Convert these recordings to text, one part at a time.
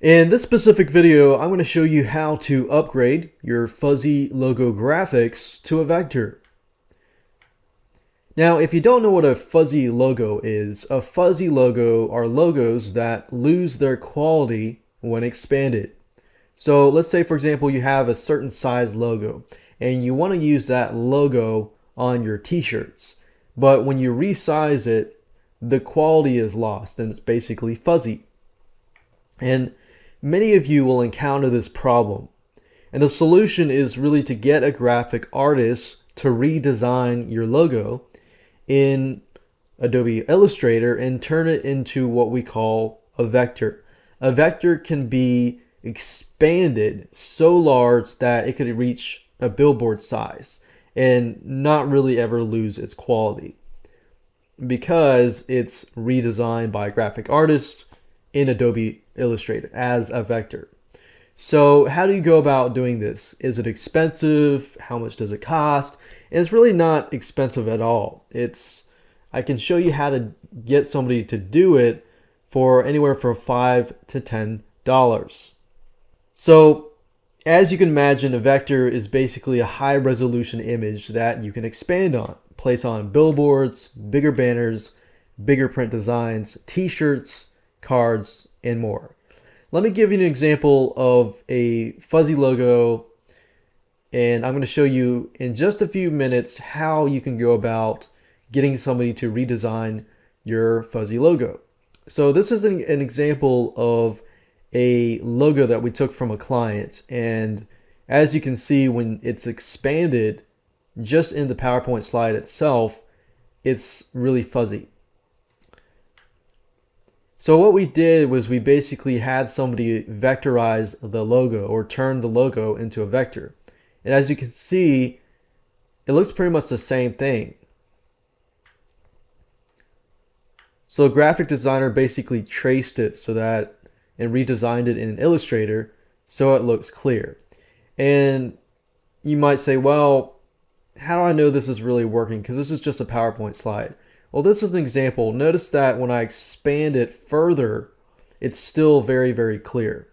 In this specific video, I'm going to show you how to upgrade your fuzzy logo graphics to a vector. Now, if you don't know what a fuzzy logo is, a fuzzy logo are logos that lose their quality when expanded. So let's say, for example, you have a certain size logo and you want to use that logo on your t-shirts. But when you resize it, the quality is lost and it's basically fuzzy. And many of you will encounter this problem. And the solution is really to get a graphic artist to redesign your logo in Adobe Illustrator and turn it into what we call a vector. A vector can be expanded so large that it could reach a billboard size and not really ever lose its quality because it's redesigned by a graphic artist in Adobe Illustrator as a vector. So how do you go about doing this? Is it expensive? How much does it cost? And it's really not expensive at all. I can show you how to get somebody to do it for anywhere from $5 to $10. So as you can imagine, a vector is basically a high resolution image that you can expand on, place on billboards, bigger banners, bigger print designs, t-shirts, cards, and more. Let me give you an example of a fuzzy logo, and I'm going to show you in just a few minutes how you can go about getting somebody to redesign your fuzzy logo. So this is an example of a logo that we took from a client, and as you can see, when it's expanded just in the PowerPoint slide itself, it's really fuzzy. So what we did was we basically had somebody vectorize the logo or turn the logo into a vector. And as you can see, it looks pretty much the same thing. So a graphic designer basically traced it so that and redesigned it in Illustrator so it looks clear. And you might say, well, how do I know this is really working? Because this is just a PowerPoint slide. Well, this is an example. Notice that when I expand it further, it's still very, very clear.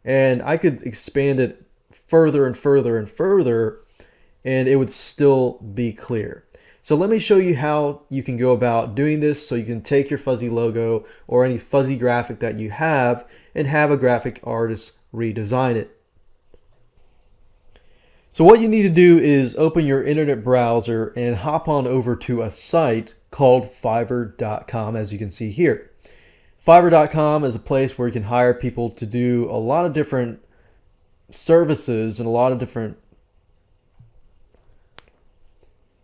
And I could expand it further and further and further, and it would still be clear. So let me show you how you can go about doing this so you can take your fuzzy logo or any fuzzy graphic that you have and have a graphic artist redesign it. So what you need to do is open your internet browser and hop on over to a site called Fiverr.com, as you can see here. Fiverr.com is a place where you can hire people to do a lot of different services and a lot of different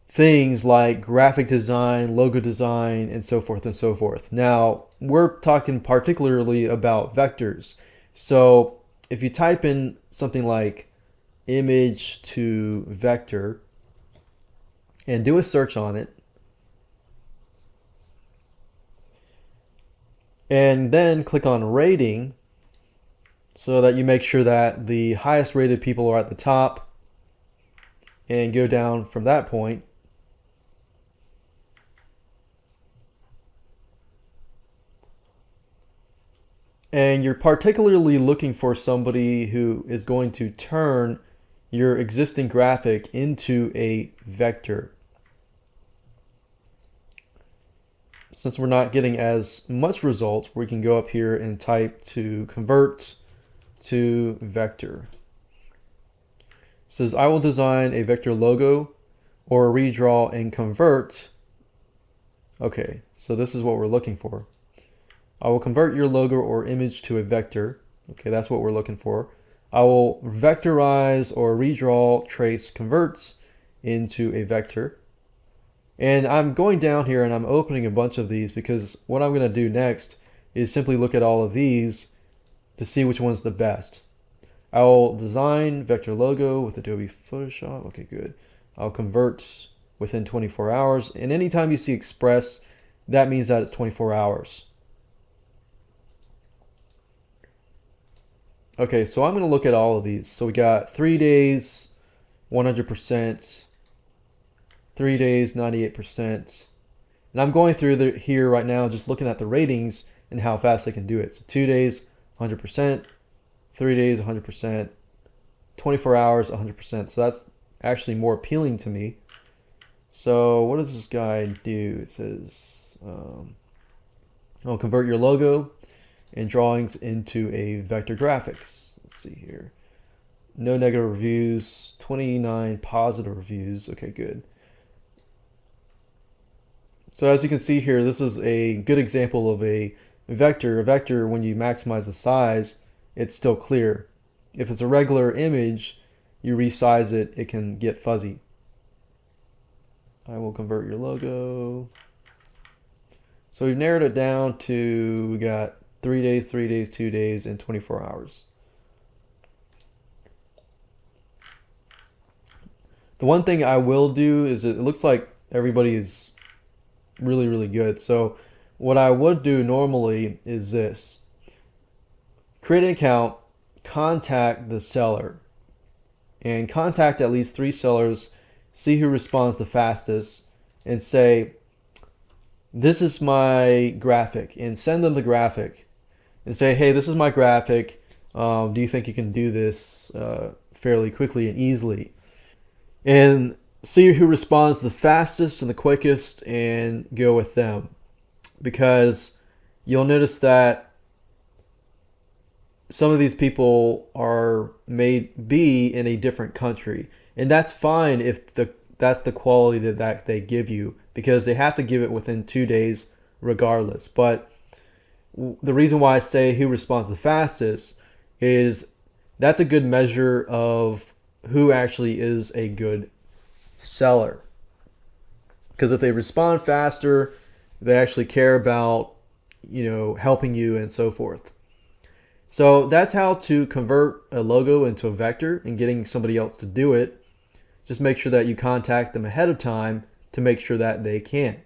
things like graphic design, logo design, and so forth and so forth. Now, we're talking particularly about vectors. So if you type in something like image to vector and do a search on it, and then click on rating so that you make sure that the highest rated people are at the top and go down from that point. And you're particularly looking for somebody who is going to turn your existing graphic into a vector. Since we're not getting as much results, we can go up here and type to convert to vector. It says, I will design a vector logo or redraw and convert. Okay, so this is what we're looking for. I will convert your logo or image to a vector. Okay, that's what we're looking for. I will vectorize or redraw, trace, converts into a vector. And I'm going down here and I'm opening a bunch of these because what I'm going to do next is simply look at all of these to see which one's the best. I will design vector logo with Adobe Photoshop. Okay, good. I'll convert within 24 hours. And anytime you see express, that means that it's 24 hours. Okay, so I'm going to look at all of these. So we got 3 days, 100%, 3 days, 98%. And I'm going through here right now just looking at the ratings and how fast they can do it. So 2 days, 100%, 3 days, 100%, 24 hours, 100%. So that's actually more appealing to me. So what does this guy do? It says, I'll convert your logo and drawings into a vector graphics. Let's see here. No negative reviews, 29 positive reviews. Okay, good. So as you can see here, this is a good example of a vector. A vector, when you maximize the size, it's still clear. If it's a regular image, you resize it, it can get fuzzy. I will convert your logo. So we've narrowed it down to, we got 3 days, 3 days, 2 days, and 24 hours. The one thing I will do is it looks like everybody is really, really good. So what I would do normally is this. Create an account, contact the seller, and contact at least 3 sellers, see who responds the fastest, and say, this is my graphic, and send them the graphic and say, hey, this is my graphic. Do you think you can do this fairly quickly and easily? And see who responds the fastest and the quickest and go with them. Because you'll notice that some of these people may be in a different country. And that's fine if that's the quality that they give you, because they have to give it within 2 days regardless. But the reason why I say who responds the fastest is that's a good measure of who actually is a good seller. Because if they respond faster, they actually care about, helping you and so forth. So that's how to convert a logo into a vector and getting somebody else to do it. Just make sure that you contact them ahead of time to make sure that they can.